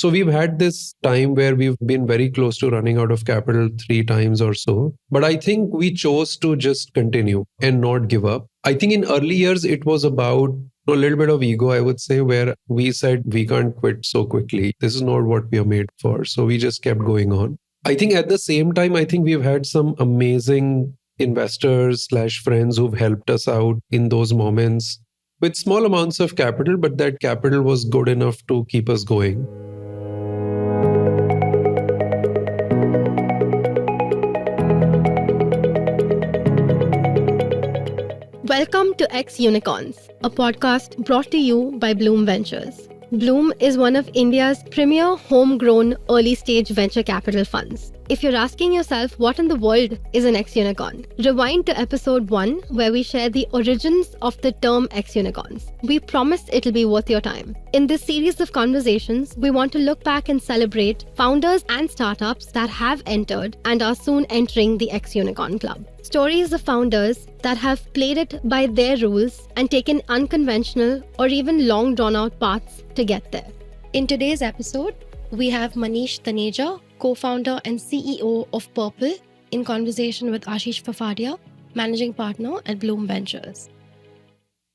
So we've had this time where we've been very close to running out of capital 3 times or so. But I think we chose to just continue and not give up. I think in early years, it was about a little bit of ego, I would say, where we said we can't quit so quickly. This is not what we are made for. So we just kept going on. I think at the same time, I think we've had some amazing investors slash friends who've helped us out in those moments with small amounts of capital, but that capital was good enough to keep us going. Welcome to X Unicorns, a podcast brought to you by Blume Ventures. Blume is one of India's premier homegrown early-stage venture capital funds. If you're asking yourself what in the world is an X-Unicorn, rewind to episode 1 where we share the origins of the term X-Unicorns. We promise it'll be worth your time. In this series of conversations, we want to look back and celebrate founders and startups that have entered and are soon entering the X-Unicorn Club. Stories of founders that have played it by their rules and taken unconventional or even long drawn-out paths to get there. In today's episode, we have Manish Taneja, co-founder and CEO of Purplle, in conversation with Ashish Fafadia, managing partner at Blume Ventures.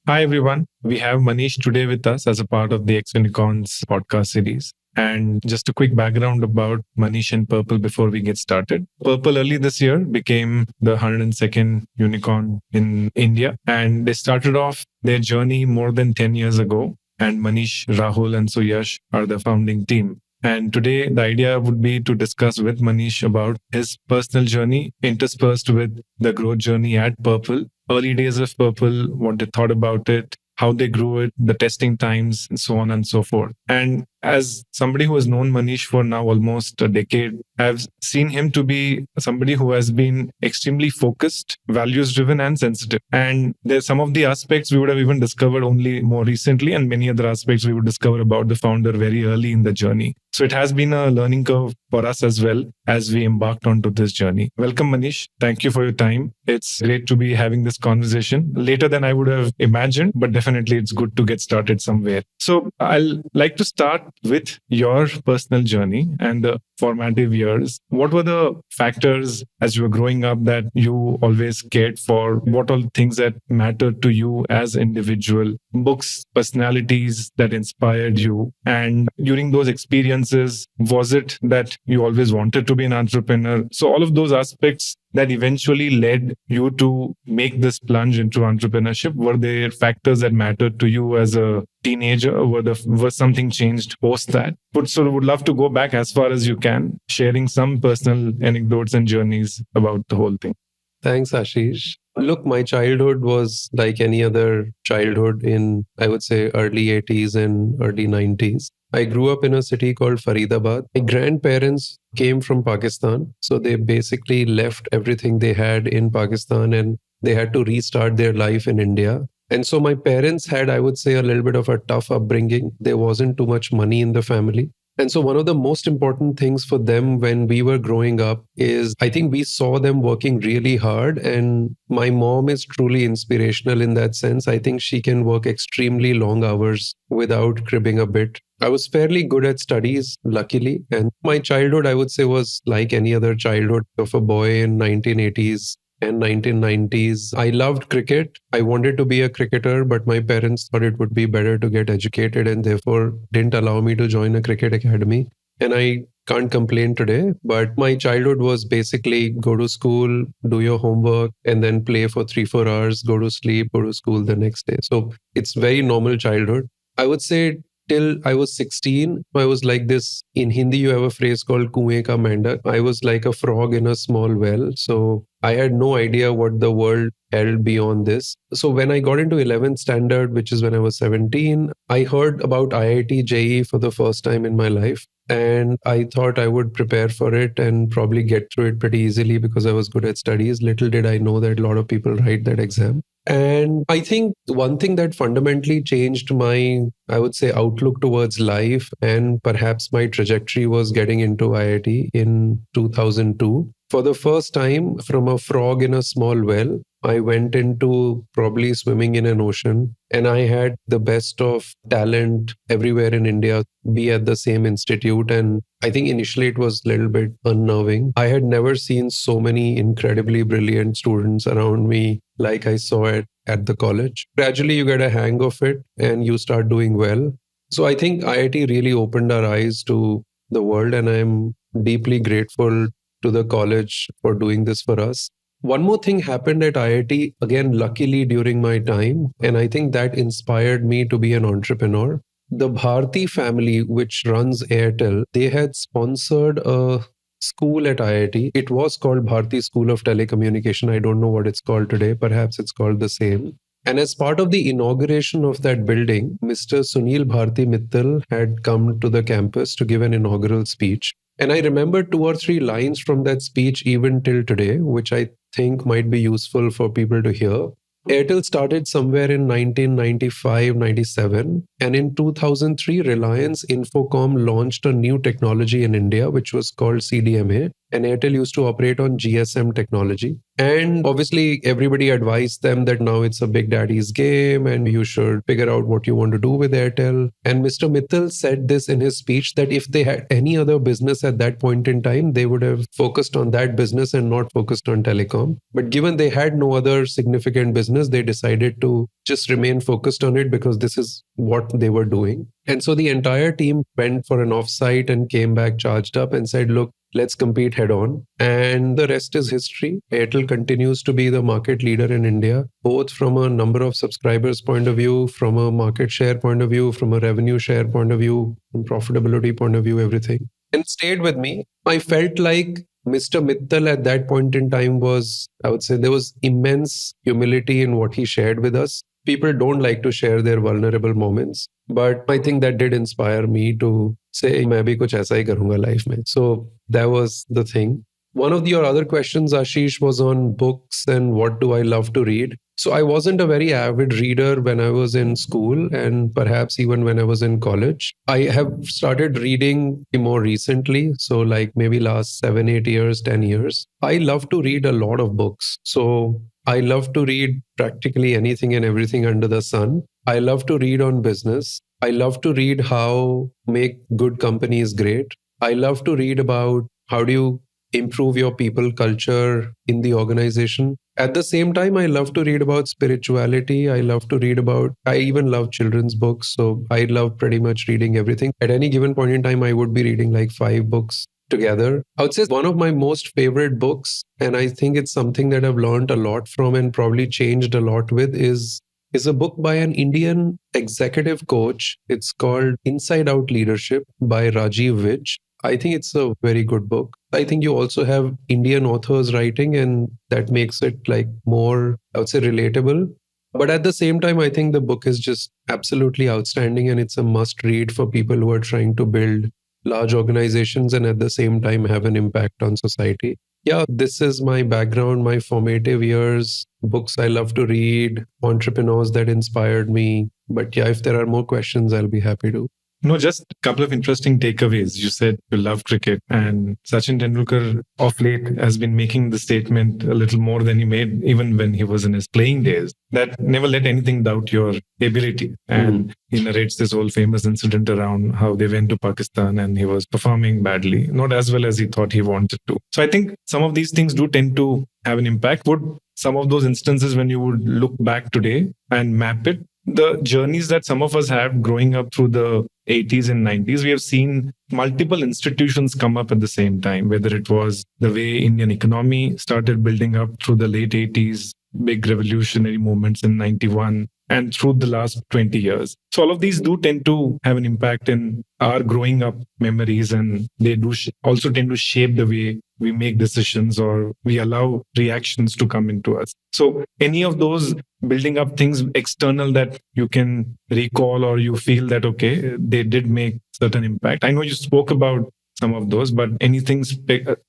Hi, everyone. We have Manish today with us as a part of the X Unicorns podcast series. And just a quick background about Manish and Purplle before we get started. Purplle early this year became the 102nd unicorn in India. And they started off their journey more than 10 years ago. And Manish, Rahul, and Suyash are the founding team. And today, the idea would be to discuss with Manish about his personal journey, interspersed with the growth journey at Purplle, early days of Purplle, what they thought about it, how they grew it, the testing times, and so on and so forth. And as somebody who has known Manish for now almost a decade, I've seen him to be somebody who has been extremely focused, values-driven, and sensitive. And there's some of the aspects we would have even discovered only more recently, and many other aspects we would discover about the founder very early in the journey. So it has been a learning curve for us as well as we embarked onto this journey. Welcome, Manish. Thank you for your time. It's great to be having this conversation later than I would have imagined, but definitely it's good to get started somewhere. So I'll like to start with your personal journey and the formative years. What were the factors as you were growing up that you always cared for? What are the things that mattered to you as an individual? Books, personalities that inspired you? And during those experiences, was it that you always wanted to be an entrepreneur? So all of those aspects that eventually led you to make this plunge into entrepreneurship, were there factors that mattered to you as a teenager? Was something changed post that? So would love to go back as far as you can, sharing some personal anecdotes and journeys about the whole thing. Thanks, Ashish. Look, my childhood was like any other childhood in, I would say, early 80s and early 90s. I grew up in a city called Faridabad. My grandparents came from Pakistan. So they basically left everything they had in Pakistan and they had to restart their life in India. And so my parents had, I would say, a little bit of a tough upbringing. There wasn't too much money in the family. And so one of the most important things for them when we were growing up is I think we saw them working really hard. And my mom is truly inspirational in that sense. I think she can work extremely long hours without cribbing a bit. I was fairly good at studies, luckily. And my childhood, I would say, was like any other childhood of a boy in 1980s and 1990s. I loved cricket. I wanted to be a cricketer, but my parents thought it would be better to get educated and therefore didn't allow me to join a cricket academy. And I can't complain today, but my childhood was basically go to school, do your homework, and then play for 3-4 hours, go to sleep, go to school the next day. So it's very normal childhood. I would say till I was 16, I was like this. In Hindi, you have a phrase called kuein ka mendak. I was like a frog in a small well. So I had no idea what the world held beyond this. So when I got into 11th standard, which is when I was 17, I heard about IIT JEE for the first time in my life. And I thought I would prepare for it and probably get through it pretty easily because I was good at studies. Little did I know that a lot of people write that exam. And I think one thing that fundamentally changed my, I would say, outlook towards life and perhaps my trajectory was getting into IIT in 2002. For the first time, from a frog in a small well, I went into probably swimming in an ocean, and I had the best of talent everywhere in India be at the same institute. And I think initially it was a little bit unnerving. I had never seen so many incredibly brilliant students around me like I saw it at the college. Gradually, you get a hang of it and you start doing well. So I think IIT really opened our eyes to the world, and I'm deeply grateful to the college for doing this for us. One more thing happened at IIT, again, luckily during my time, and I think that inspired me to be an entrepreneur. The Bharti family, which runs Airtel, they had sponsored a school at IIT. It was called Bharti School of Telecommunication. I don't know what it's called today. Perhaps it's called the same. And as part of the inauguration of that building, Mr. Sunil Bharti Mittal had come to the campus to give an inaugural speech. And I remember 2 or 3 lines from that speech even till today, which I think might be useful for people to hear. Airtel started somewhere in 1995, 97. And in 2003, Reliance Infocom launched a new technology in India, which was called CDMA. And Airtel used to operate on GSM technology. And obviously, everybody advised them that now it's a big daddy's game and you should figure out what you want to do with Airtel. And Mr. Mittal said this in his speech that if they had any other business at that point in time, they would have focused on that business and not focused on telecom. But given they had no other significant business, they decided to just remain focused on it because this is what they were doing. And so the entire team went for an offsite and came back charged up and said, look, let's compete head on. And the rest is history. Airtel continues to be the market leader in India, both from a number of subscribers point of view, from a market share point of view, from a revenue share point of view, from profitability point of view, everything. And it stayed with me. I felt like Mr. Mittal at that point in time was, I would say, there was immense humility in what he shared with us. People don't like to share their vulnerable moments, but I think that did inspire me to say, मैं भी कुछ ऐसा ही करूँगा life में. So that was the thing. One of your other questions, Ashish, was on books and what do I love to read. So I wasn't a very avid reader when I was in school and perhaps even when I was in college. I have started reading more recently. So like maybe last 7, 8 years, 10 years. I love to read a lot of books. So I love to read practically anything and everything under the sun. I love to read on business. I love to read how make good companies great. I love to read about how do you improve your people culture in the organization. At the same time, I love to read about spirituality. I even love children's books. So I love pretty much reading everything. At any given point in time, I would be reading like 5 books together. I would say one of my most favorite books, and I think it's something that I've learned a lot from and probably changed a lot with, is a book by an Indian executive coach. It's called Inside Out Leadership by Rajiv Vij. I think it's a very good book. I think you also have Indian authors writing, and that makes it like more, I would say, relatable. But at the same time, I think the book is just absolutely outstanding and it's a must read for people who are trying to build large organizations and at the same time have an impact on society. Yeah, this is my background, my formative years, books I love to read, entrepreneurs that inspired me. But yeah, if there are more questions, I'll be happy to. No, just a couple of interesting takeaways. You said you love cricket, and Sachin Tendulkar of late has been making the statement a little more than he made even when he was in his playing days, that never let anything doubt your ability. And he narrates this whole famous incident around how they went to Pakistan and he was performing badly, not as well as he thought he wanted to. So I think some of these things do tend to have an impact. Would some of those instances, when you would look back today and map it, the journeys that some of us have growing up through the 80s and 90s, we have seen multiple institutions come up at the same time, whether it was the way Indian economy started building up through the late 80s, big revolutionary movements in 91, and through the last 20 years. So all of these do tend to have an impact in our growing up memories, and they do also tend to shape the way we make decisions or we allow reactions to come into us. So any of those building up things external that you can recall or you feel that, okay, they did make certain impact. I know you spoke about some of those, but anything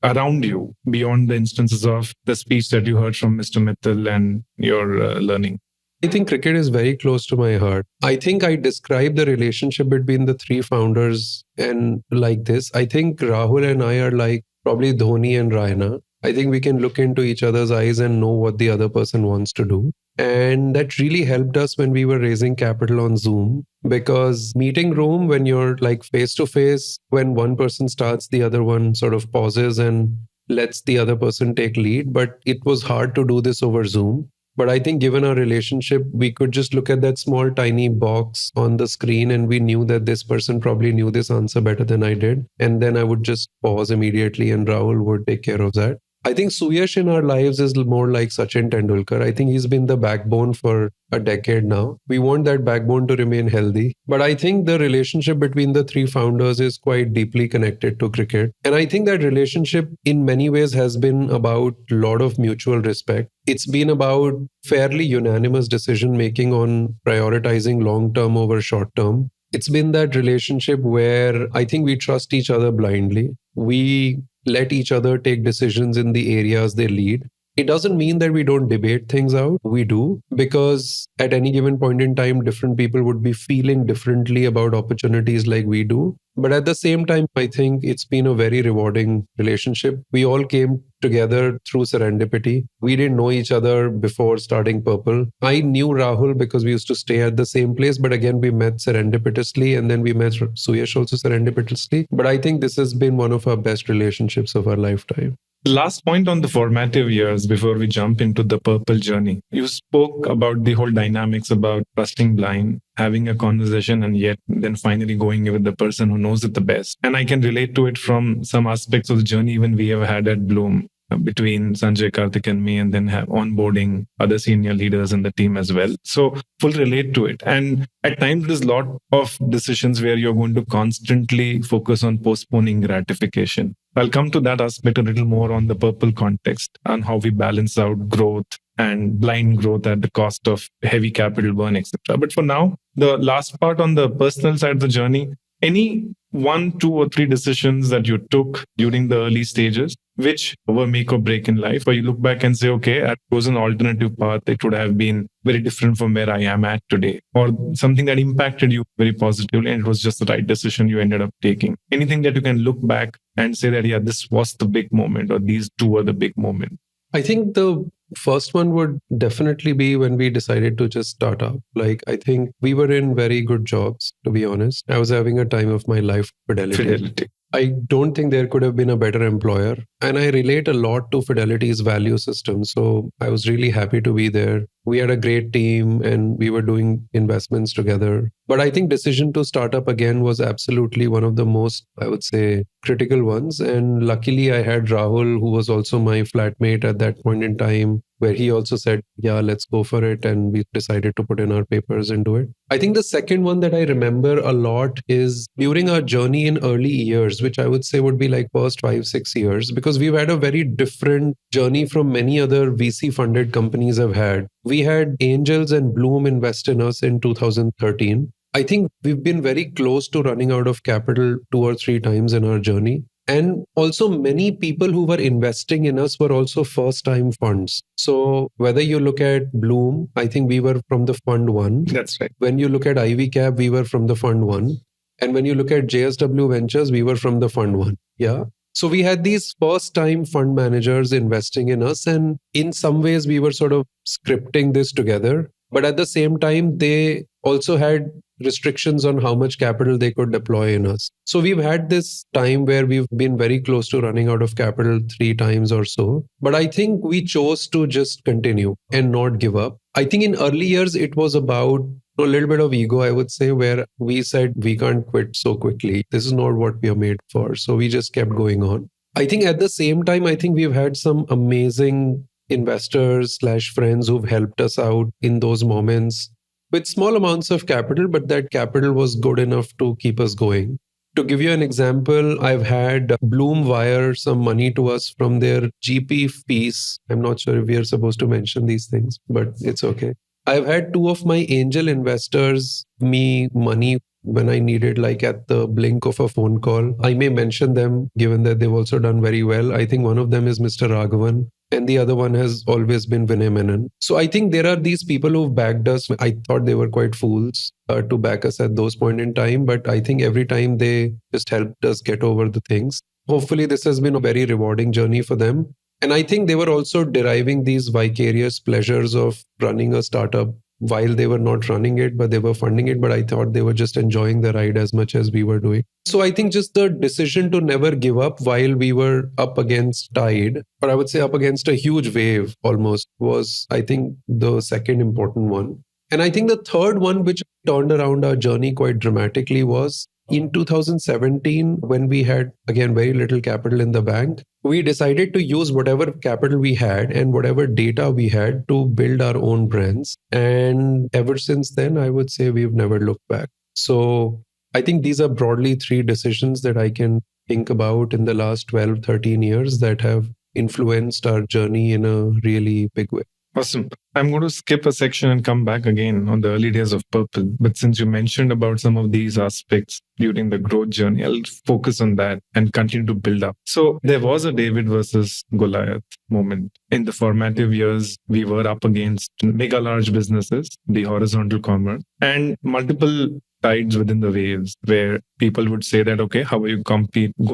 around you beyond the instances of the speech that you heard from Mr. Mittal and your learning? I think cricket is very close to my heart. I think I describe the relationship between the 3 founders and like this. I think Rahul and I are like probably Dhoni and Raina. I think we can look into each other's eyes and know what the other person wants to do. And that really helped us when we were raising capital on Zoom, because meeting room, when you're like face to face, when one person starts, the other one sort of pauses and lets the other person take lead. But it was hard to do this over Zoom. But I think given our relationship, we could just look at that small, tiny box on the screen and we knew that this person probably knew this answer better than I did. And then I would just pause immediately and Rahul would take care of that. I think Suyash in our lives is more like Sachin Tendulkar. I think he's been the backbone for a decade now. We want that backbone to remain healthy. But I think the relationship between the three founders is quite deeply connected to cricket. And I think that relationship in many ways has been about a lot of mutual respect. It's been about fairly unanimous decision making on prioritizing long term over short term. It's been that relationship where I think we trust each other blindly. We let each other take decisions in the areas they lead. It doesn't mean that we don't debate things out. We do, because at any given point in time, different people would be feeling differently about opportunities like we do. But at the same time, I think it's been a very rewarding relationship. We all came together through serendipity. We didn't know each other before starting Purple. I knew Rahul because we used to stay at the same place. But again, we met serendipitously, and then we met Suyash also serendipitously. But I think this has been one of our best relationships of our lifetime. Last point on the formative years before we jump into the Purple journey. You spoke about the whole dynamics about trusting blind, having a conversation, and yet then finally going with the person who knows it the best. And I can relate to it from some aspects of the journey even we have had at Bloom, between Sanjay, Karthik, and me, and then have onboarding other senior leaders in the team as well. So full relate to it. And at times there's a lot of decisions where you're going to constantly focus on postponing gratification. I'll come to that aspect a little more on the Purple context and how we balance out growth and blind growth at the cost of heavy capital burn, etc. But for now, the last part on the personal side of the journey, any 1, 2, or 3 decisions that you took during the early stages, which were make or break in life, or you look back and say, okay, I chose an alternative path. It would have been very different from where I am at today, or something that impacted you very positively, and it was just the right decision you ended up taking. Anything that you can look back and say that, yeah, this was the big moment, or these two were the big moment. I think the first one would definitely be when we decided to just start up. Like, I think we were in very good jobs, to be honest. I was having a time of my life, Fidelity. I don't think there could have been a better employer. And I relate a lot to Fidelity's value system. So I was really happy to be there. We had a great team and we were doing investments together. But I think decision to start up again was absolutely one of the most, I would say, critical ones. And luckily I had Rahul, who was also my flatmate at that point in time, where he also said, yeah, let's go for it. And we decided to put in our papers and do it. I think the second one that I remember a lot is during our journey in early years, which I would say would be like first 5, 6 years, because we've had a very different journey from many other VC funded companies have had. We had angels and Blume invest in us in 2013. I think we've been very close to running out of capital 2 or 3 times in our journey. And also many people who were investing in us were also first time funds. So whether you look at Bloom, I think we were from the fund 1. That's right. When you look at Ivy Cap, we were from the fund 1. And when you look at JSW Ventures, we were from the fund 1. Yeah. So we had these first time fund managers investing in us. And in some ways, we were sort of scripting this together. But at the same time, they also had restrictions on how much capital they could deploy in us. So we've had this time where we've been very close to running out of capital 3 times or so. But I think we chose to just continue and not give up. I think in early years, it was about a little bit of ego, I would say, where we said we can't quit so quickly. This is not what we are made for. So we just kept going on. I think at the same time, I think we've had some amazing investors/friends who've helped us out in those moments with small amounts of capital, but that capital was good enough to keep us going. To give you an example, I've had Bloom wire some money to us from their GP fees. I'm not sure if we are supposed to mention these things, but it's okay. I've had 2 of my angel investors me money when I needed, like at the blink of a phone call. I may mention them given that they've also done very well. I think one of them is Mr. Raghavan. And the other one has always been Vinay Menon. So I think there are these people who've backed us. I thought they were quite fools to back us at those point in time. But I think every time they just helped us get over the things. Hopefully this has been a very rewarding journey for them. And I think they were also deriving these vicarious pleasures of running a startup while they were not running it, but they were funding it. But I thought they were just enjoying the ride as much as we were doing. So I think just the decision to never give up while we were up against tide, or I would say up against a huge wave almost, was, I think, the second important one. And I think the third one, which turned around our journey quite dramatically, was in 2017, when we had, again, very little capital in the bank. We decided to use whatever capital we had and whatever data we had to build our own brands. And ever since then, I would say we've never looked back. So I think these are broadly three decisions that I can think about in the last 12, 13 years that have influenced our journey in a really big way. Awesome. I'm going to skip a section and come back again on the early days of Purple. But since you mentioned about some of these aspects during the growth journey, I'll focus on that and continue to build up. So there was a David versus Goliath moment. In the formative years, we were up against mega large businesses, the horizontal commerce, and multiple tides within the waves where people would say that, okay, how are you going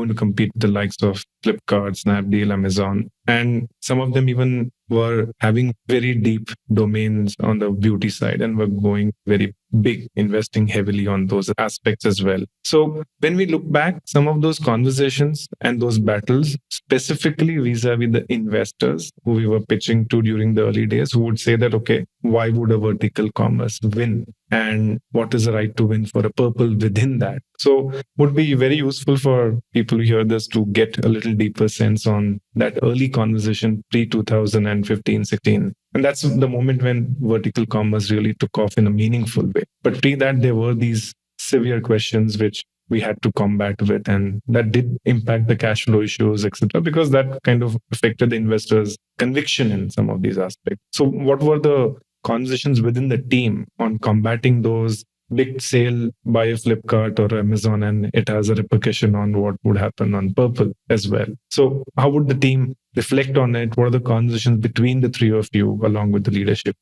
to compete with the likes of Flipkart, Snapdeal, Amazon? And some of them even were having very deep domains on the beauty side and were going very big, investing heavily on those aspects as well. So when we look back, some of those conversations and those battles, specifically vis-a-vis the investors who we were pitching to during the early days, who would say that, okay, why would a vertical commerce win? And what is the right to win for a Purple within that? So would be very useful for people who hear this to get a little deeper sense on that early conversation pre-2015, 16. And that's the moment when vertical commerce really took off in a meaningful way. But pre that, there were these severe questions which we had to combat with, and that did impact the cash flow issues, etc., because that kind of affected the investors' conviction in some of these aspects. So what were the conversations within the team on combating those big sale by a Flipkart or Amazon, and it has a repercussion on what would happen on Purple as well? So how would the team reflect on it? What are the conversations between the three of you along with the leadership?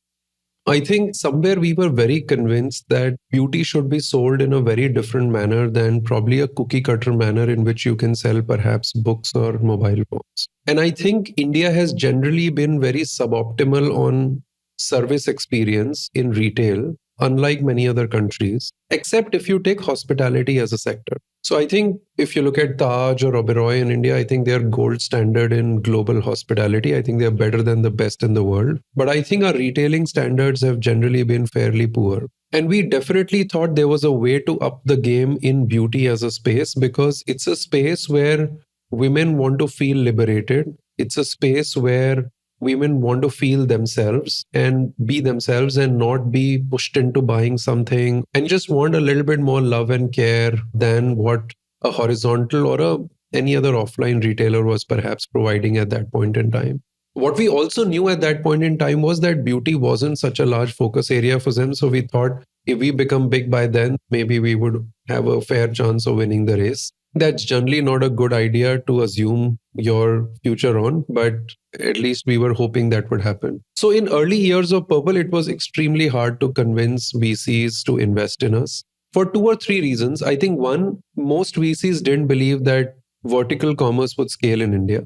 I think somewhere we were very convinced that beauty should be sold in a very different manner than probably a cookie cutter manner in which you can sell perhaps books or mobile phones. And I think India has generally been very suboptimal on service experience in retail, unlike many other countries, except if you take hospitality as a sector. So I think if you look at Taj or Oberoi in India, I think they are gold standard in global hospitality. I think they are better than the best in the world. But I think our retailing standards have generally been fairly poor. And we definitely thought there was a way to up the game in beauty as a space, because it's a space where women want to feel liberated. It's a space where women want to feel themselves and be themselves and not be pushed into buying something, and just want a little bit more love and care than what a horizontal or any other offline retailer was perhaps providing at that point in time. What we also knew at that point in time was that beauty wasn't such a large focus area for them. So we thought if we become big by then, maybe we would have a fair chance of winning the race. That's generally not a good idea to assume your future on, but at least we were hoping that would happen. So in early years of Purple, it was extremely hard to convince VCs to invest in us for 2 or 3 reasons. I think one, most VCs didn't believe that vertical commerce would scale in India.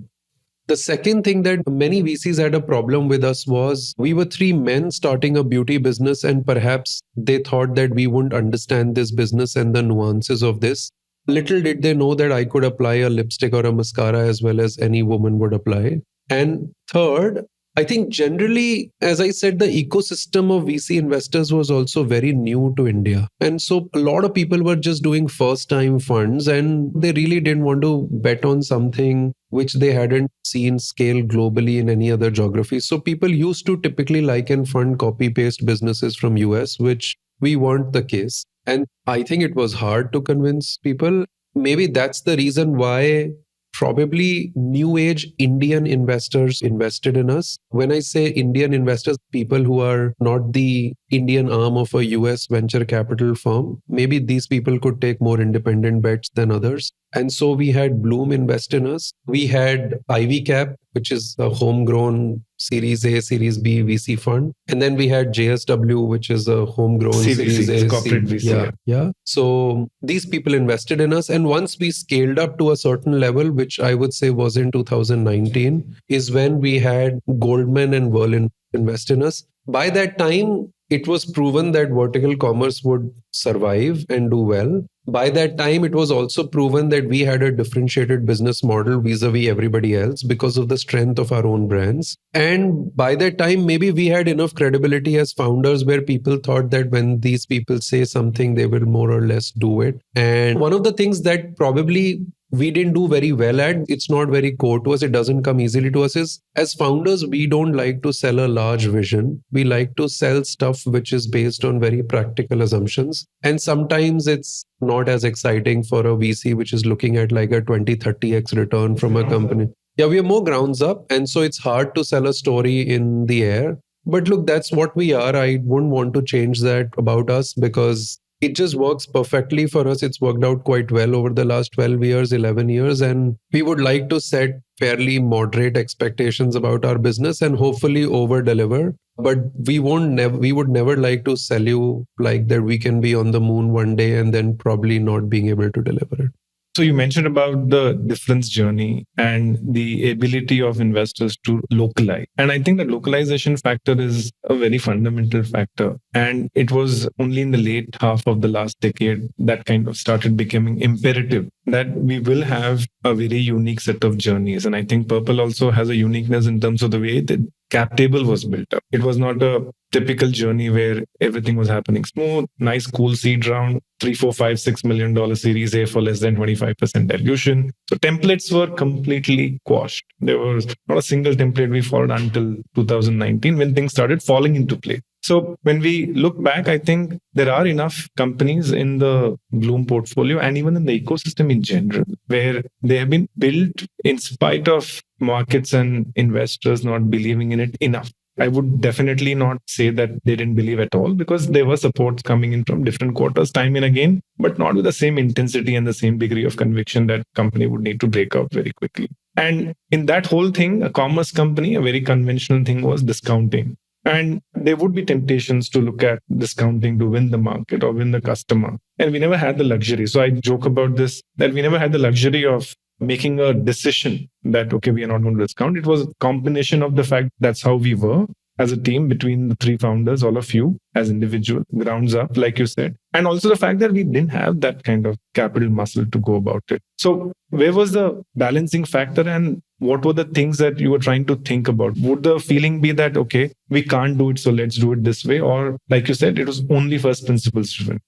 The second thing that many VCs had a problem with us was we were 3 men starting a beauty business, and perhaps they thought that we wouldn't understand this business and the nuances of this. Little did they know that I could apply a lipstick or a mascara as well as any woman would apply. And third, I think generally, as I said, the ecosystem of VC investors was also very new to India. And so a lot of people were just doing first time funds, and they really didn't want to bet on something which they hadn't seen scale globally in any other geography. So people used to typically like and fund copy paste businesses from US, which we weren't the case. And I think it was hard to convince people. Maybe that's the reason why probably new age Indian investors invested in us. When I say Indian investors, people who are not the Indian arm of a US venture capital firm, maybe these people could take more independent bets than others. And so we had Bloom invest in us. We had Ivy Cap, which is a homegrown Series A, Series B VC fund. And then we had JSW, which is a homegrown CVC, Series A. corporate VC. Yeah. So these people invested in us. And once we scaled up to a certain level, which I would say was in 2019, is when we had Goldman and Verlin invest in us. By that time, it was proven that vertical commerce would survive and do well. By that time, it was also proven that we had a differentiated business model vis-a-vis everybody else because of the strength of our own brands. And by that time, maybe we had enough credibility as founders where people thought that when these people say something, they will more or less do it. And one of the things that probably we didn't do very well at, it's not very core to us, it doesn't come easily to us, is as founders, we don't like to sell a large vision. We like to sell stuff which is based on very practical assumptions. And sometimes it's not as exciting for a VC which is looking at like a 20-30x return from a company. Yeah, we are more grounds up. And so it's hard to sell a story in the air. But look, that's what we are. I wouldn't want to change that about us because it just works perfectly for us. It's worked out quite well over the last 12 years, 11 years. And we would like to set fairly moderate expectations about our business and hopefully over deliver. But we would never like to sell you like that we can be on the moon one day and then probably not being able to deliver it. So you mentioned about the difference journey and the ability of investors to localize. And I think the localization factor is a very fundamental factor. And it was only in the late half of the last decade that kind of started becoming imperative that we will have a very unique set of journeys. And I think Purplle also has a uniqueness in terms of the way the cap table was built up. It was not a typical journey where everything was happening smooth, nice, cool seed round, $3, $4, $5, $6 million Series A for less than 25% dilution. So templates were completely quashed. There was not a single template we followed until 2019 when things started falling into place. So when we look back, I think there are enough companies in the Blume portfolio and even in the ecosystem in general, where they have been built in spite of markets and investors not believing in it enough. I would definitely not say that they didn't believe at all because there were supports coming in from different quarters time and again, but not with the same intensity and the same degree of conviction that company would need to break out very quickly. And in that whole thing, a commerce company, a very conventional thing was discounting. And there would be temptations to look at discounting to win the market or win the customer. And we never had the luxury. So I joke about this, that we never had the luxury of making a decision that, okay, we are not going to discount. It was a combination of the fact that's how we were as a team between the three founders, all of you as individual, grounds up, like you said. And also the fact that we didn't have that kind of capital muscle to go about it. So where was the balancing factor and what were the things that you were trying to think about? Would the feeling be that, okay, we can't do it, so let's do it this way? Or like you said, it was only first principles driven?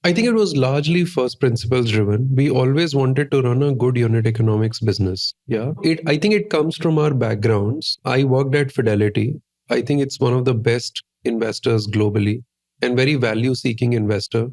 I think it was largely first principles driven. We always wanted to run a good unit economics business. Yeah. I think it comes from our backgrounds. I worked at Fidelity. I think it's one of the best investors globally and very value seeking investor.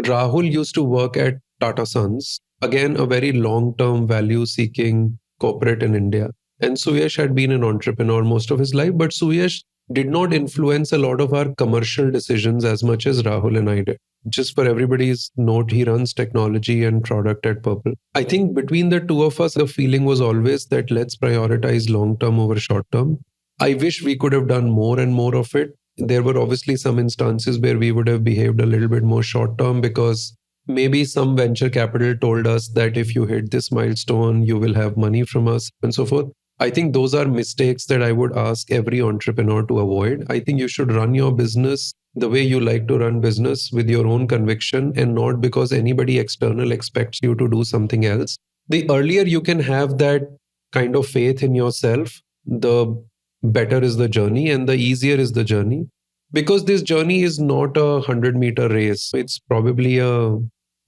Rahul used to work at Tata Sons, again, a very long term value seeking corporate in India. And Suyash had been an entrepreneur most of his life, but Suyash did not influence a lot of our commercial decisions as much as Rahul and I did. Just for everybody's note, he runs technology and product at Purplle. I think between the two of us, the feeling was always that let's prioritize long term over short term. I wish we could have done more and more of it. There were obviously some instances where we would have behaved a little bit more short term because maybe some venture capital told us that if you hit this milestone, you will have money from us and so forth. I think those are mistakes that I would ask every entrepreneur to avoid. I think you should run your business the way you like to run business with your own conviction and not because anybody external expects you to do something else. The earlier you can have that kind of faith in yourself, the better is the journey and the easier is the journey. Because this journey is not a 100-meter race. It's probably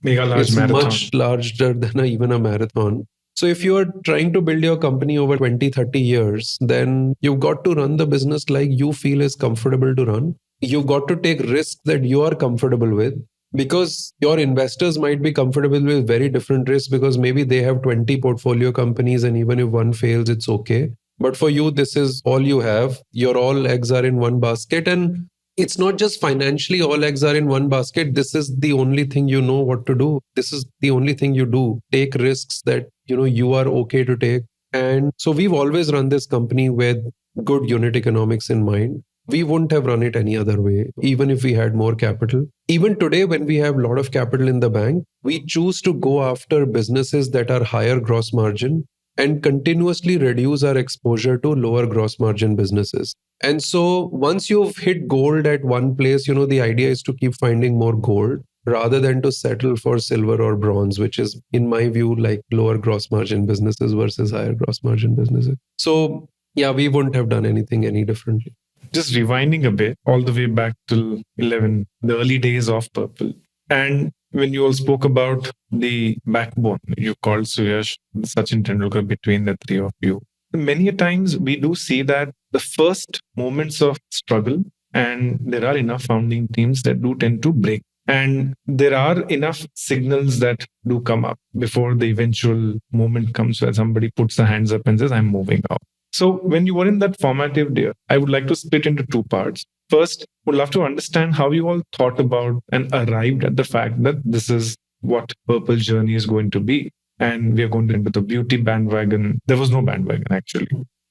It's much larger than even a marathon. So if you are trying to build your company over 20, 30 years, then you've got to run the business like you feel is comfortable to run. You've got to take risks that you are comfortable with because your investors might be comfortable with very different risks because maybe they have 20 portfolio companies and even if one fails, it's okay. But for you, this is all you have. Your all eggs are in one basket. And it's not just financially all eggs are in one basket. This is the only thing you know what to do. This is the only thing you do. Take risks that you are okay to take. And so we've always run this company with good unit economics in mind. We wouldn't have run it any other way, even if we had more capital. Even today, when we have a lot of capital in the bank, we choose to go after businesses that are higher gross margin and continuously reduce our exposure to lower gross margin businesses. And so once you've hit gold at one place, the idea is to keep finding more gold rather than to settle for silver or bronze, which is, in my view, like lower gross margin businesses versus higher gross margin businesses. So, yeah, we wouldn't have done anything any differently. Just rewinding a bit, all the way back till 11, the early days of Purple. And when you all spoke about the backbone, you called Suyash, Sachin Tendulkar between the three of you. Many a times we do see that the first moments of struggle, and there are enough founding teams that do tend to break. And there are enough signals that do come up before the eventual moment comes where somebody puts the hands up and says, I'm moving out. So when you were in that formative year, I would like to split into two parts. First, would love to understand how you all thought about and arrived at the fact that this is what Purple journey is going to be. And we are going into the beauty bandwagon. There was no bandwagon, actually.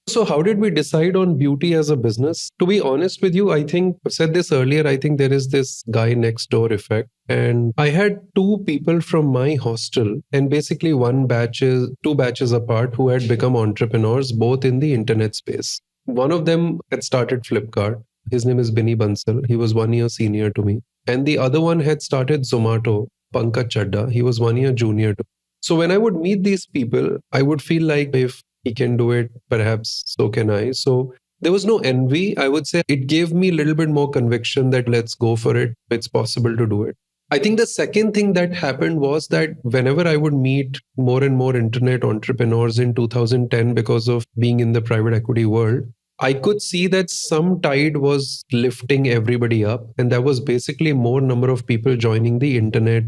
So, how did we decide on beauty as a business? To be honest with you, I think I've said this earlier. I think there is this guy next door effect. And I had two people from my hostel, and basically two batches apart, who had become entrepreneurs, both in the internet space. One of them had started Flipkart. His name is Binny Bansal. He was 1 year senior to me. And the other one had started Zomato, Pankaj Chadda. He was 1 year junior to me. So when I would meet these people, I would feel like if he can do it, perhaps so can I. So there was no envy. I would say it gave me a little bit more conviction that let's go for it. It's possible to do it. I think the second thing that happened was that whenever I would meet more and more internet entrepreneurs in 2010, because of being in the private equity world, I could see that some tide was lifting everybody up. And that was basically more number of people joining the internet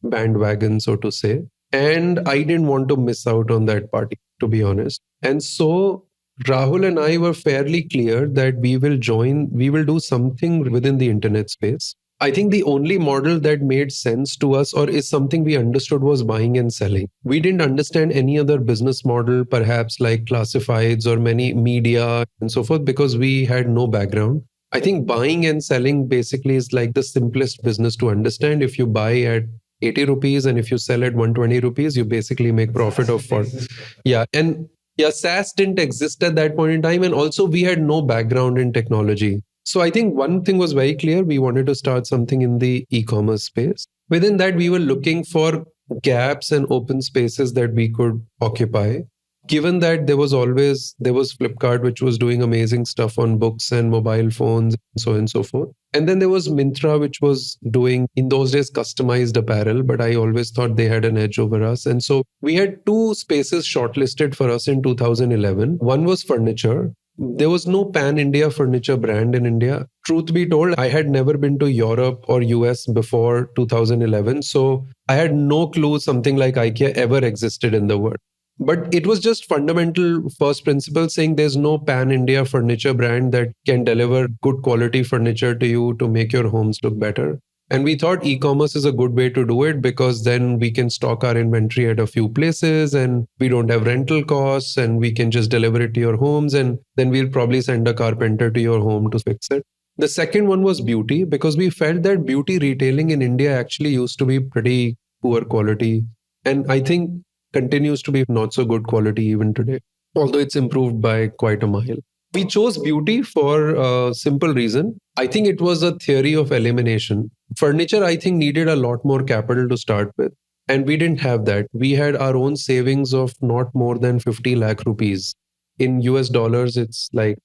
bandwagon, so to say. And I didn't want to miss out on that party, to be honest. And so Rahul and I were fairly clear that we will do something within the internet space. I think the only model that made sense to us or is something we understood was buying and selling. We didn't understand any other business model, perhaps like classifieds or many media and so forth, because we had no background. I think buying and selling basically is like the simplest business to understand. If you buy at 80 rupees and if you sell at 120 rupees, you basically make profit of 40. Yeah. And yeah, SaaS didn't exist at that point in time. And also we had no background in technology. So I think one thing was very clear. We wanted to start something in the e-commerce space. Within that, we were looking for gaps and open spaces that we could occupy. Given that there was Flipkart, which was doing amazing stuff on books and mobile phones, and so on and so forth. And then there was Myntra, which was doing, in those days, customized apparel, but I always thought they had an edge over us. And so we had two spaces shortlisted for us in 2011. One was furniture. There was no pan-India furniture brand in India. Truth be told, I had never been to Europe or US before 2011. So I had no clue something like IKEA ever existed in the world. But it was just fundamental first principle saying there's no pan-India furniture brand that can deliver good quality furniture to you to make your homes look better. And we thought e-commerce is a good way to do it because then we can stock our inventory at a few places and we don't have rental costs and we can just deliver it to your homes and then we'll probably send a carpenter to your home to fix it. The second one was beauty because we felt that beauty retailing in India actually used to be pretty poor quality. And I think continues to be not so good quality even today, although it's improved by quite a mile. We chose beauty for a simple reason. I think it was a theory of elimination. Furniture, I think, needed a lot more capital to start with. And we didn't have that. We had our own savings of not more than 50 lakh rupees. In US dollars, it's like...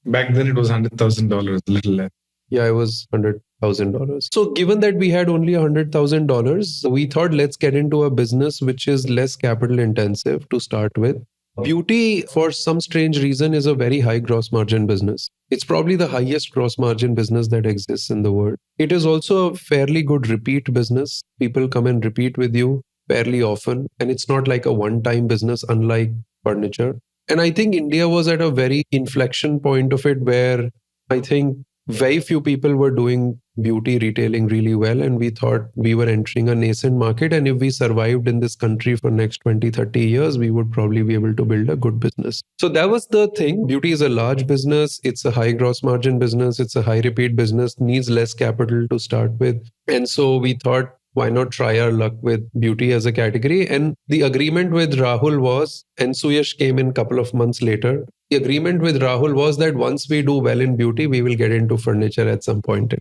Back then it was $100,000, a little less. Yeah, it was $100,000. So given that we had only $100,000, we thought let's get into a business which is less capital intensive to start with. Beauty, for some strange reason, is a very high gross margin business. It's probably the highest gross margin business that exists in the world. It is also a fairly good repeat business. People come and repeat with you fairly often. And it's not like a one-time business, unlike furniture. And I think India was at a very inflection point of it where I think Very few people were doing beauty retailing really well, and we thought we were entering a nascent market, and if we survived in this country for next 20, 30 years, we would probably be able to build a good business. So that was the thing. Beauty is a large business, it's a high gross margin business, it's a high repeat business, needs less capital to start with. And so we thought, why not try our luck with beauty as a category? And the agreement with Rahul was, and Suyash came in a couple of months later. The agreement with Rahul was that once we do well in beauty, we will get into furniture at some point.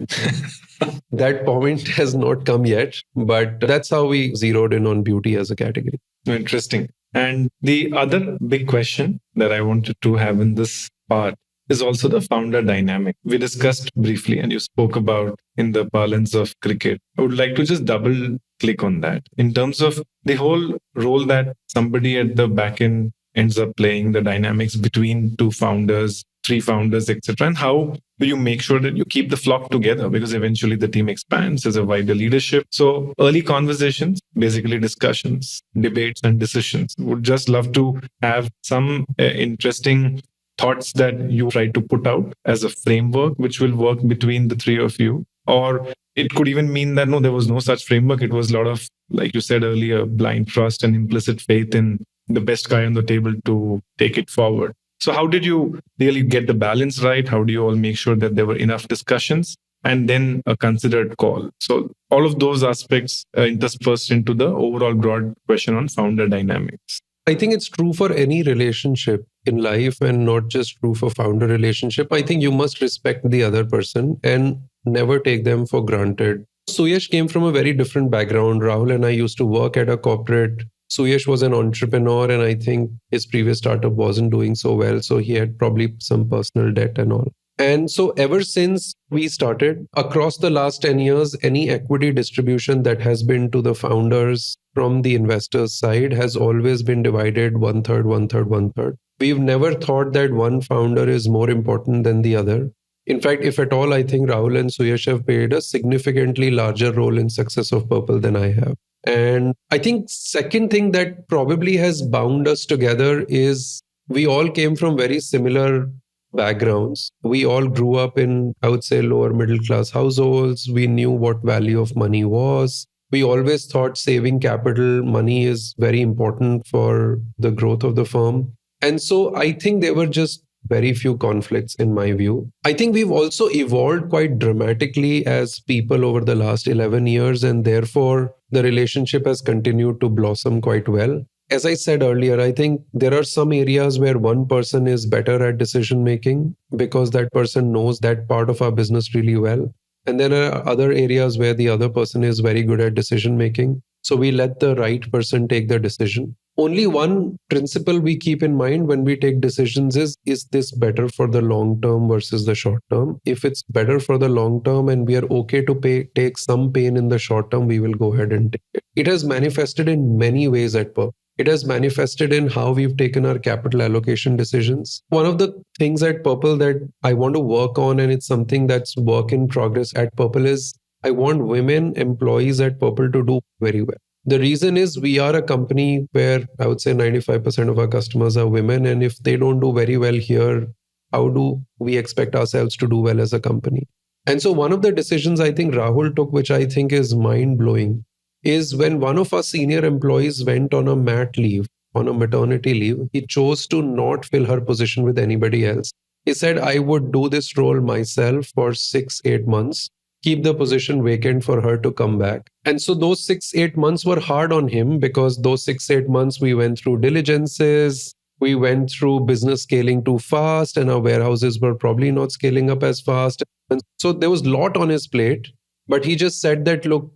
That point has not come yet, but that's how we zeroed in on beauty as a category. Interesting. And the other big question that I wanted to have in this part is also the founder dynamic. We discussed briefly, and you spoke about in the parlance of cricket. I would like to just double click on that in terms of the whole role that somebody at the back end ends up playing, the dynamics between two founders, three founders, etc. And how do you make sure that you keep the flock together? Because eventually the team expands as a wider leadership. So early conversations, basically discussions, debates, and decisions. Would just love to have some interesting thoughts that you try to put out as a framework, which will work between the three of you. Or it could even mean that no, there was no such framework. It was a lot of, like you said earlier, blind trust and implicit faith in the best guy on the table to take it forward. So how did you really get the balance right? How do you all make sure that there were enough discussions and then a considered call? So all of those aspects interspersed into the overall broad question on founder dynamics. I think it's true for any relationship in life and not just true for founder relationship. I think you must respect the other person and never take them for granted. Suyash came from a very different background. Rahul and I used to work at a corporate. Suyash was an entrepreneur, and I think his previous startup wasn't doing so well. So he had probably some personal debt and all. And so ever since we started, across the last 10 years, any equity distribution that has been to the founders from the investors' side has always been divided one third, one third, one third. We've never thought that one founder is more important than the other. In fact, if at all, I think Rahul and Suyash have played a significantly larger role in success of Purple than I have. And I think second thing that probably has bound us together is we all came from very similar backgrounds. We all grew up in, I would say, lower middle class households. We knew what value of money was. We always thought saving capital, money is very important for the growth of the firm. And so I think there were just very few conflicts in my view. I think we've also evolved quite dramatically as people over the last 11 years, and therefore the relationship has continued to blossom quite well. As I said earlier, I think there are some areas where one person is better at decision making because that person knows that part of our business really well. And then there are other areas where the other person is very good at decision making. So we let the right person take the decision. Only one principle we keep in mind when we take decisions is this better for the long term versus the short term? If it's better for the long term and we are okay to take some pain in the short term, we will go ahead and take it. It has manifested in many ways at Purple. It has manifested in how we've taken our capital allocation decisions. One of the things at Purple that I want to work on, and it's something that's work in progress at Purple, is I want women employees at Purple to do very well. The reason is we are a company where I would say 95% of our customers are women. And if they don't do very well here, how do we expect ourselves to do well as a company? And so one of the decisions I think Rahul took, which I think is mind blowing, is when one of our senior employees went on a mat leave, on a maternity leave, he chose to not fill her position with anybody else. He said, I would do this role myself for 6-8 months, keep the position vacant for her to come back. And so those 6-8 months were hard on him because those 6-8 months we went through diligences, we went through business scaling too fast, and our warehouses were probably not scaling up as fast. And so there was a lot on his plate, but he just said that, look,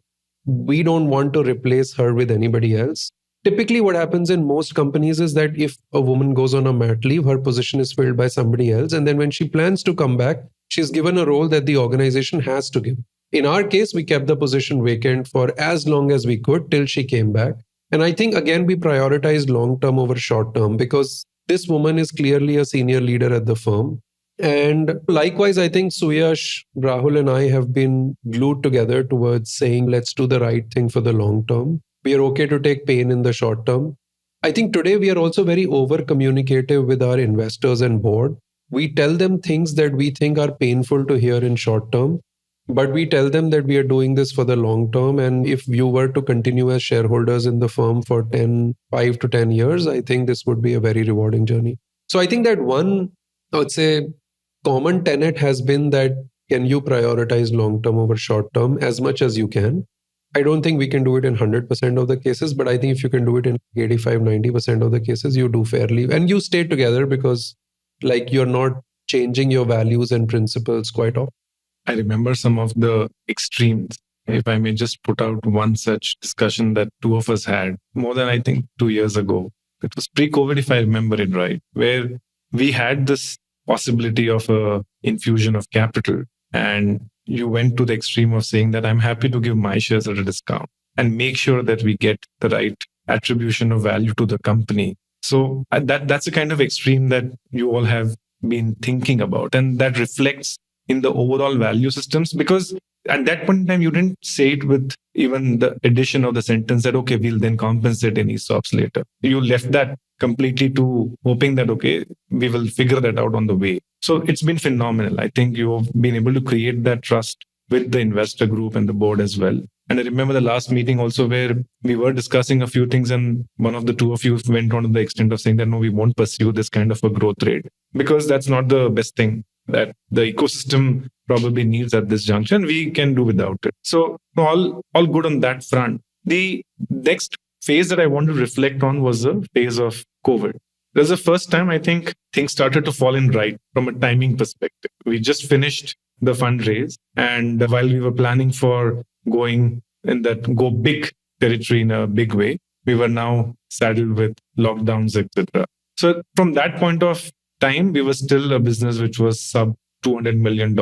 we don't want to replace her with anybody else. Typically, what happens in most companies is that if a woman goes on a mat leave, her position is filled by somebody else. And then when she plans to come back, she's given a role that the organization has to give. In our case, we kept the position vacant for as long as we could till she came back. And I think, again, we prioritized long term over short term because this woman is clearly a senior leader at the firm. And likewise, I think Suyash, Rahul, and I have been glued together towards saying, let's do the right thing for the long term. We are okay to take pain in the short term. I think today we are also very over communicative with our investors and board. We tell them things that we think are painful to hear in short term, but we tell them that we are doing this for the long term. And if you were to continue as shareholders in the firm for 5 to 10 years, I think this would be a very rewarding journey. So I think that one, I would say, common tenet has been that can you prioritize long term over short term as much as you can? I don't think we can do it in 100% of the cases, but I think if you can do it in 85-90% of the cases, you do fairly and you stay together because like you're not changing your values and principles quite often. I remember some of the extremes. If I may just put out one such discussion that two of us had more than I think 2 years ago. It was pre-COVID, if I remember it right, where we had this possibility of a infusion of capital. And you went to the extreme of saying that I'm happy to give my shares at a discount and make sure that we get the right attribution of value to the company. So that's a kind of extreme that you all have been thinking about. And that reflects in the overall value systems, because at that point in time, you didn't say it with even the addition of the sentence that, okay, we'll then compensate any ESOPs later. You left that completely to hoping that, okay, we will figure that out on the way. So it's been phenomenal. I think you've been able to create that trust with the investor group and the board as well. And I remember the last meeting also where we were discussing a few things, and one of the two of you went on to the extent of saying that, no, we won't pursue this kind of a growth rate because that's not the best thing that the ecosystem probably needs at this junction. We can do without it. So all good on that front. The next phase that I want to reflect on was the phase of COVID. That was the first time I think things started to fall in right from a timing perspective. We just finished the fundraise, and while we were planning for going in that go big territory in a big way, we were now saddled with lockdowns, etc. So from that point of time, we were still a business which was sub $200 million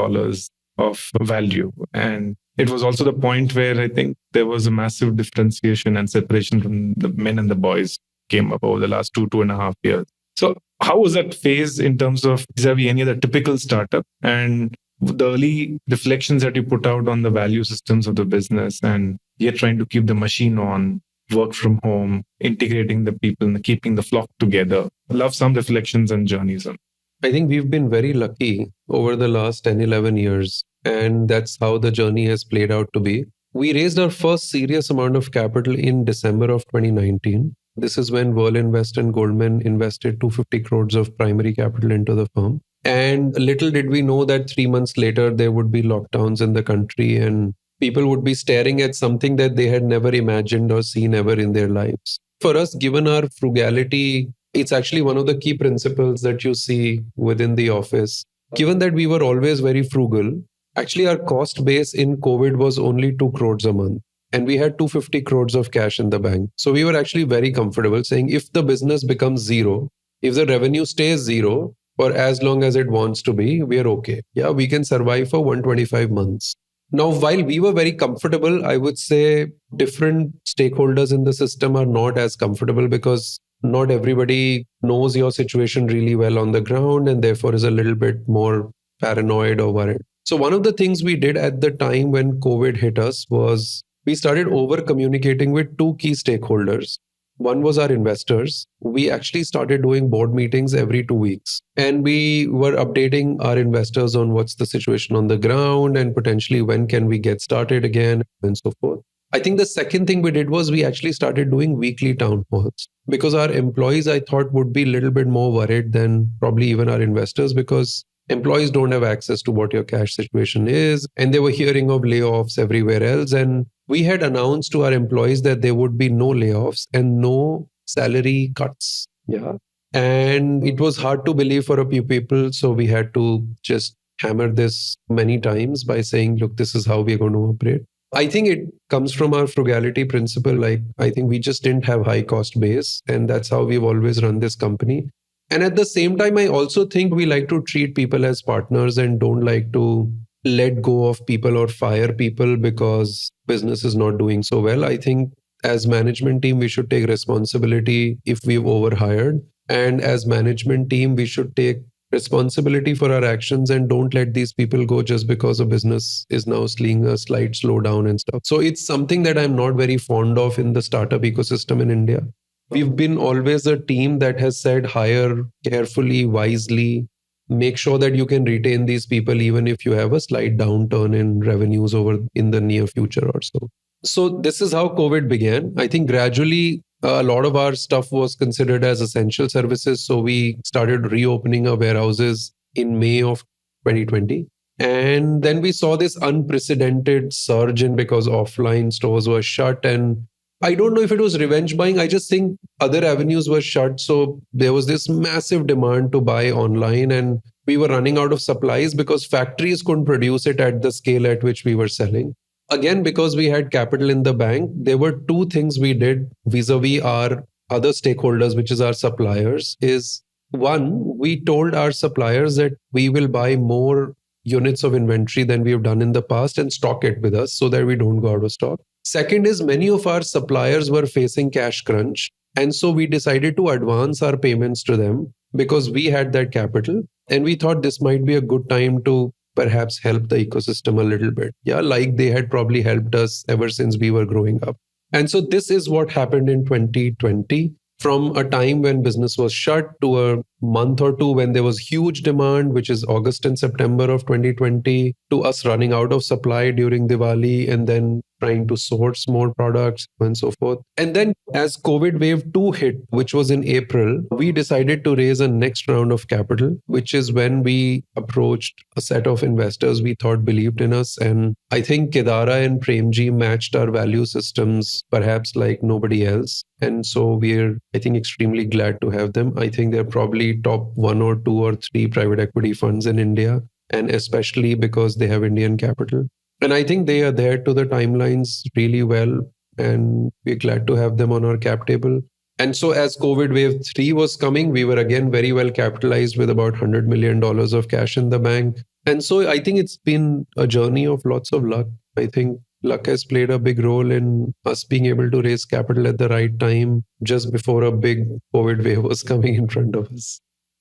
of value. And it was also the point where I think there was a massive differentiation and separation from the men and the boys came up over the last 2.5 years. So how was that phase in terms of vis-a-vis any other typical startup, and the early reflections that you put out on the value systems of the business, and yet trying to keep the machine on, work from home, integrating the people and keeping the flock together? Love some reflections and journeys on. I think we've been very lucky over the last 10, 11 years. And that's how the journey has played out to be. We raised our first serious amount of capital in December of 2019. This is when Whirl Invest and Goldman invested 250 crores of primary capital into the firm. And little did we know that 3 months later, there would be lockdowns in the country and people would be staring at something that they had never imagined or seen ever in their lives. For us, given our frugality, it's actually one of the key principles that you see within the office. Given that we were always very frugal, actually our cost base in COVID was only 2 crores a month. And we had 250 crores of cash in the bank. So we were actually very comfortable saying if the business becomes zero, if the revenue stays zero for as long as it wants to be, we are okay. Yeah, we can survive for 125 months. Now, while we were very comfortable, I would say different stakeholders in the system are not as comfortable because not everybody knows your situation really well on the ground and therefore is a little bit more paranoid or worried. So one of the things we did at the time when COVID hit us was we started over communicating with two key stakeholders. One was our investors. We actually started doing board meetings every 2 weeks. And we were updating our investors on what's the situation on the ground and potentially when can we get started again and so forth. I think the second thing we did was we actually started doing weekly town halls because our employees, I thought, would be a little bit more worried than probably even our investors because employees don't have access to what your cash situation is. And they were hearing of layoffs everywhere else. And we had announced to our employees that there would be no layoffs and no salary cuts. Yeah. And it was hard to believe for a few people. So we had to just hammer this many times by saying, look, this is how we're going to operate. I think it comes from our frugality principle. Like, I think we just didn't have high cost base. And that's how we've always run this company. And at the same time, I also think we like to treat people as partners and don't like to let go of people or fire people because business is not doing so well. I think as management team, we should take responsibility if we've overhired. And as management team, we should take responsibility for our actions and don't let these people go just because a business is now seeing a slight slowdown and stuff. So it's something that I'm not very fond of in the startup ecosystem in India. We've been always a team that has said hire carefully, wisely, make sure that you can retain these people even if you have a slight downturn in revenues over in the near future or so. So this is how COVID began. I think gradually a lot of our stuff was considered as essential services. So we started reopening our warehouses in May of 2020. And then we saw this unprecedented surge in because offline stores were shut. And I don't know if it was revenge buying. I just think other avenues were shut. So there was this massive demand to buy online. And we were running out of supplies because factories couldn't produce it at the scale at which we were selling. Again, because we had capital in the bank, there were two things we did vis-a-vis our other stakeholders, which is our suppliers. Is one, we told our suppliers that we will buy more units of inventory than we have done in the past and stock it with us so that we don't go out of stock. Second is many of our suppliers were facing cash crunch. And so we decided to advance our payments to them because we had that capital. And we thought this might be a good time to perhaps help the ecosystem a little bit. Yeah, like they had probably helped us ever since we were growing up. And so this is what happened in 2020. From a time when business was shut to a month or two when there was huge demand, which is August and September of 2020, to us running out of supply during Diwali and then trying to source more products and so forth. And then as COVID wave 2 hit, which was in April, we decided to raise a next round of capital, which is when we approached a set of investors we thought believed in us. And I think Kedara and Premji matched our value systems perhaps like nobody else. And so we're, I think, extremely glad to have them. I think they're probably top 1 or 2 or 3 private equity funds in India, and especially because they have Indian capital. And I think they are there to the timelines really well. And we're glad to have them on our cap table. And so as COVID wave 3 was coming, we were again very well capitalized with about $100 million of cash in the bank. And so I think it's been a journey of lots of luck. I think luck has played a big role in us being able to raise capital at the right time just before a big COVID wave was coming in front of us.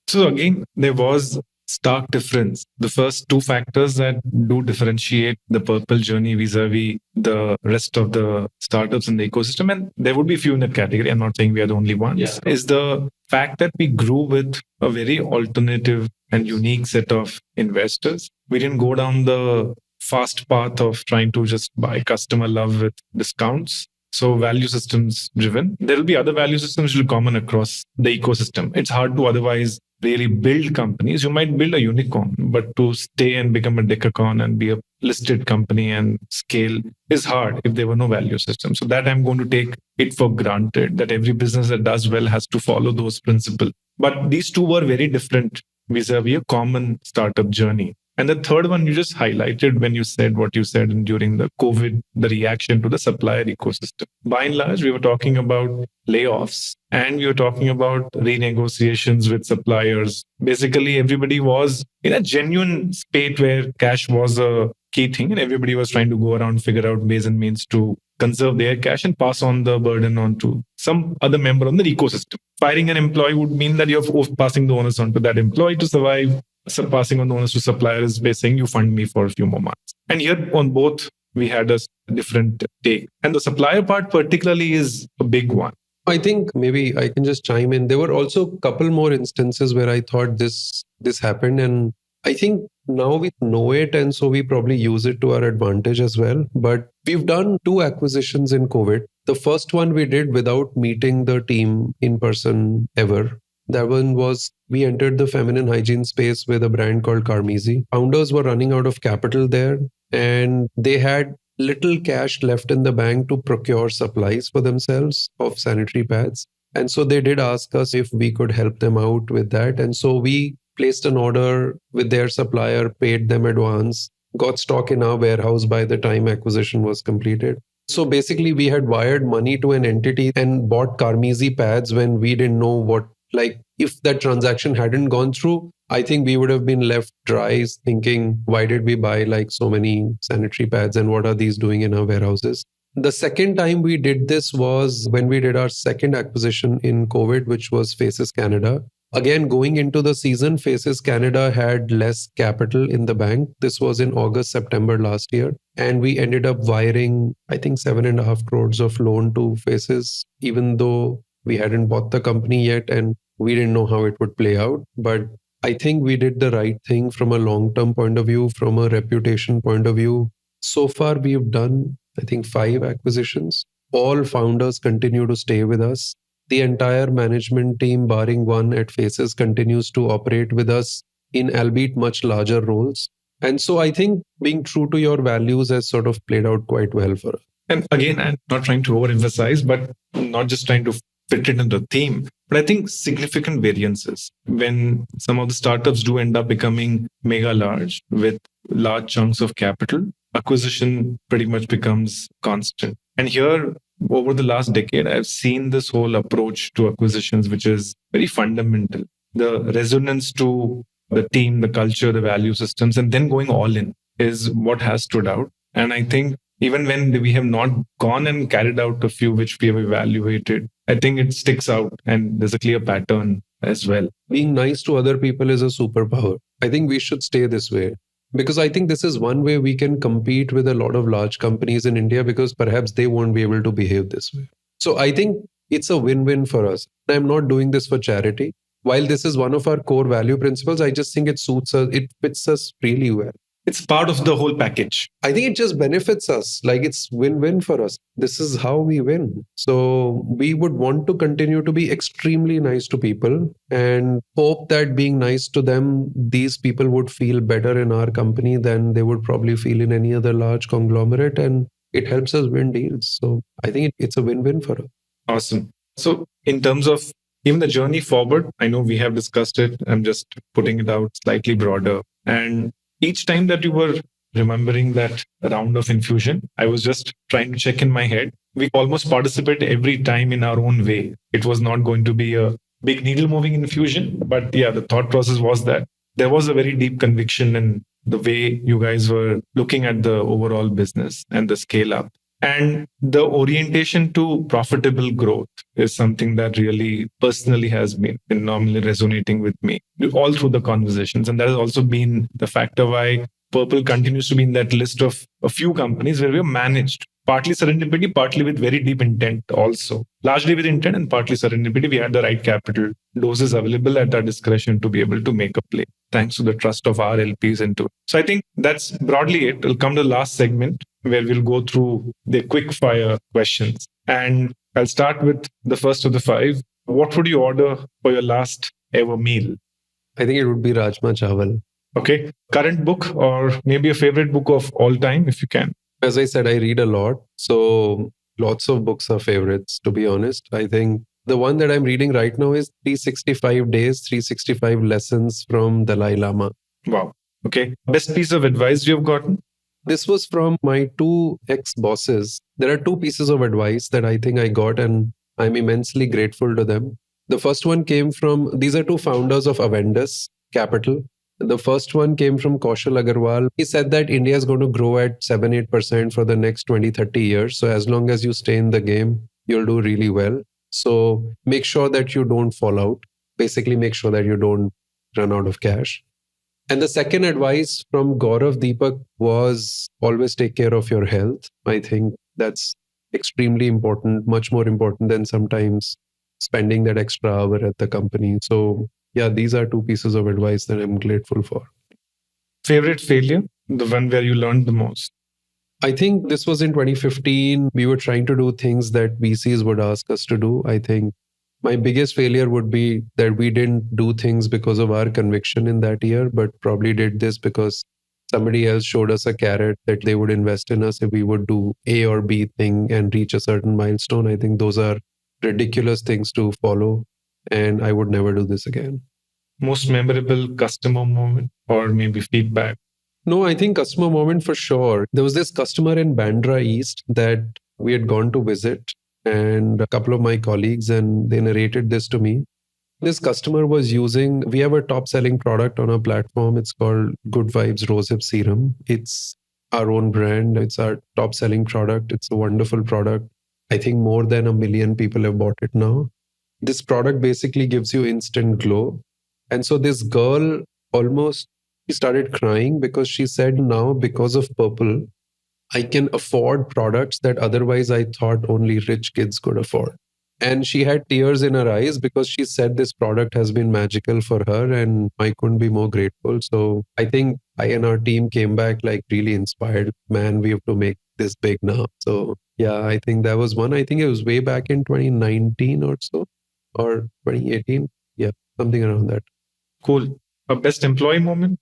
So again, there was stark difference. The first two factors that do differentiate the Purplle journey vis-a-vis the rest of the startups in the ecosystem, and there would be few in that category, I'm not saying we are the only ones, is the fact that we grew with a very alternative and unique set of investors. We didn't go down the fast path of trying to just buy customer love with discounts. So value systems driven. There will be other value systems which will common across the ecosystem. It's hard to otherwise really build companies. You might build a unicorn, but to stay and become a decacorn and be a listed company and scale is hard if there were no value system. So that I'm going to take it for granted that every business that does well has to follow those principles. But these two were very different vis-a-vis a common startup journey. And the third one you just highlighted when you said what you said during the COVID, the reaction to the supplier ecosystem. By and large, we were talking about layoffs and we were talking about renegotiations with suppliers. Basically, everybody was in a genuine state where cash was a key thing and everybody was trying to go around, figure out ways and means to conserve their cash and pass on the burden on to some other member on the ecosystem. Firing an employee would mean that you're passing the onus on to that employee to survive. So passing on the onus to suppliers by saying you fund me for a few more months. And here on both, we had a different take. And the supplier part particularly is a big one. I think maybe I can just chime in. There were also a couple more instances where I thought this happened. And I think now we know it. And so we probably use it to our advantage as well. But we've done 2 acquisitions in COVID. The first one we did without meeting the team in person ever. That one was, we entered the feminine hygiene space with a brand called Carmisi. Founders were running out of capital there and they had little cash left in the bank to procure supplies for themselves of sanitary pads. And so they did ask us if we could help them out with that. And so we placed an order with their supplier, paid them advance, got stock in our warehouse by the time acquisition was completed. So basically we had wired money to an entity and bought Carmisi pads when we didn't know what. Like if that transaction hadn't gone through, I think we would have been left dry thinking, why did we buy like so many sanitary pads and what are these doing in our warehouses? The second time we did this was when we did our second acquisition in COVID, which was Faces Canada. Again, going into the season, Faces Canada had less capital in the bank. This was in August, September last year. And we ended up wiring, I think, 7.5 crores of loan to Faces, even though we hadn't bought the company yet and we didn't know how it would play out. But I think we did the right thing from a long term point of view, from a reputation point of view. So far, we've done, I think, 5 acquisitions. All founders continue to stay with us. The entire management team, barring one at Faces, continues to operate with us in albeit much larger roles. And so I think being true to your values has sort of played out quite well for us. And again, I'm not trying to overemphasize, but not just trying to fit it into the theme, but I think significant variances when some of the startups do end up becoming mega large with large chunks of capital, acquisition pretty much becomes constant. And here, over the last decade, I've seen this whole approach to acquisitions, which is very fundamental. The resonance to the team, the culture, the value systems, and then going all in is what has stood out. And I think even when we have not gone and carried out a few which we have evaluated, I think it sticks out and there's a clear pattern as well. Being nice to other people is a superpower. I think we should stay this way because I think this is one way we can compete with a lot of large companies in India because perhaps they won't be able to behave this way. So I think it's a win-win for us. I'm not doing this for charity. While this is one of our core value principles, I just think it suits us, it fits us really well. It's part of the whole package. I think it just benefits us. Like it's win-win for us. This is how we win. So we would want to continue to be extremely nice to people and hope that being nice to them, these people would feel better in our company than they would probably feel in any other large conglomerate. And it helps us win deals. So I think it's a win-win for us. Awesome. So in terms of even the journey forward, I know we have discussed it. I'm just putting it out slightly broader. And each time that you were remembering that round of infusion, I was just trying to check in my head. We almost participate every time in our own way. It was not going to be a big needle moving infusion, but yeah, the thought process was that there was a very deep conviction in the way you guys were looking at the overall business and the scale up. And the orientation to profitable growth is something that really personally has been phenomenally resonating with me all through the conversations. And that has also been the factor why Purple continues to be in that list of a few companies where we've managed, partly serendipity, partly with very deep intent also. Largely with intent and partly serendipity, we had the right capital doses available at our discretion to be able to make a play, thanks to the trust of our LPs into it. So I think that's broadly it. We'll come to the last segment where we'll go through the quick fire questions. And I'll start with the first of the 5. What would you order for your last ever meal? I think it would be Rajma Chawal. Okay. Current book or maybe a favorite book of all time, if you can. As I said, I read a lot. So lots of books are favorites, to be honest. I think the one that I'm reading right now is 365 Days, 365 Lessons from Dalai Lama. Wow. Okay. Best piece of advice you have gotten? This was from my 2 ex-bosses. There are 2 pieces of advice that I think I got, and I'm immensely grateful to them. The first one came from, these are 2 founders of Avendus Capital. The first one came from Kaushal Agarwal. He said that India is going to grow at 7-8% for the next 20-30 years. So as long as you stay in the game, you'll do really well. So make sure that you don't fall out. Basically, make sure that you don't run out of cash. And the second advice from Gaurav Deepak was always take care of your health. I think that's extremely important, much more important than sometimes spending that extra hour at the company. So yeah, these are 2 pieces of advice that I'm grateful for. Favorite failure? The one where you learned the most? I think this was in 2015. We were trying to do things that VCs would ask us to do. I think my biggest failure would be that we didn't do things because of our conviction in that year, but probably did this because somebody else showed us a carrot that they would invest in us if we would do A or B thing and reach a certain milestone. I think those are ridiculous things to follow, and I would never do this again. Most memorable customer moment or maybe feedback? No, I think customer moment for sure. There was this customer in Bandra East that we had gone to visit, and a couple of my colleagues, and they narrated this to me. This customer was using, we have a top selling product on our platform. It's called Good Vibes Rosehip Serum. It's our own brand. It's our top selling product. It's a wonderful product. I think more than 1 million people have bought it now. This product basically gives you instant glow. And so this girl almost, she started crying because she said, now because of Purple, I can afford products that otherwise I thought only rich kids could afford. And she had tears in her eyes because she said this product has been magical for her, and I couldn't be more grateful. So I think I and our team came back like really inspired. Man, we have to make this big now. So yeah, I think that was one. I think it was way back in 2019 or so, or 2018. Yeah, something around that. Cool. A best employee moment?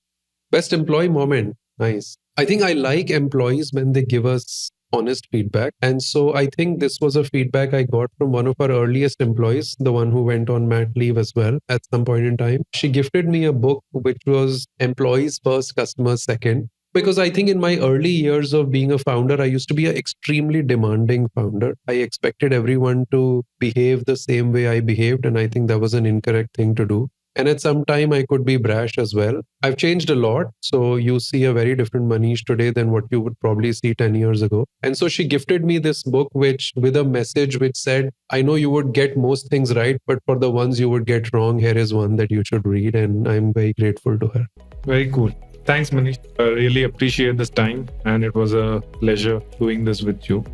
Best employee moment. Nice. I think I like employees when they give us honest feedback. And so I think this was a feedback I got from one of our earliest employees, the one who went on mat leave as well at some point in time. She gifted me a book which was Employees First, Customers Second. Because I think in my early years of being a founder, I used to be an extremely demanding founder. I expected everyone to behave the same way I behaved. And I think that was an incorrect thing to do. And at some time, I could be brash as well. I've changed a lot. So you see a very different Manish today than what you would probably see 10 years ago. And so she gifted me this book, which with a message which said, I know you would get most things right, but for the ones you would get wrong, here is one that you should read. And I'm very grateful to her. Very cool. Thanks, Manish. I really appreciate this time, and it was a pleasure doing this with you.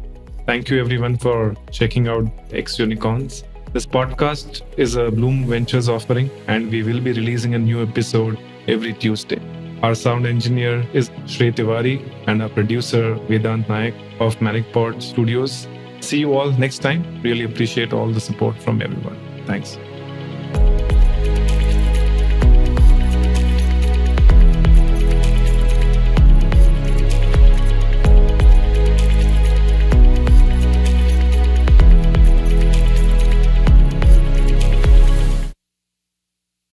Thank you, everyone, for checking out X Unicorns. This podcast is a Blume Ventures offering, and we will be releasing a new episode every Tuesday. Our sound engineer is Shrey Tiwari, and our producer Vedant Nayak of Manic Pod Studios. See you all next time. Really appreciate all the support from everyone. Thanks.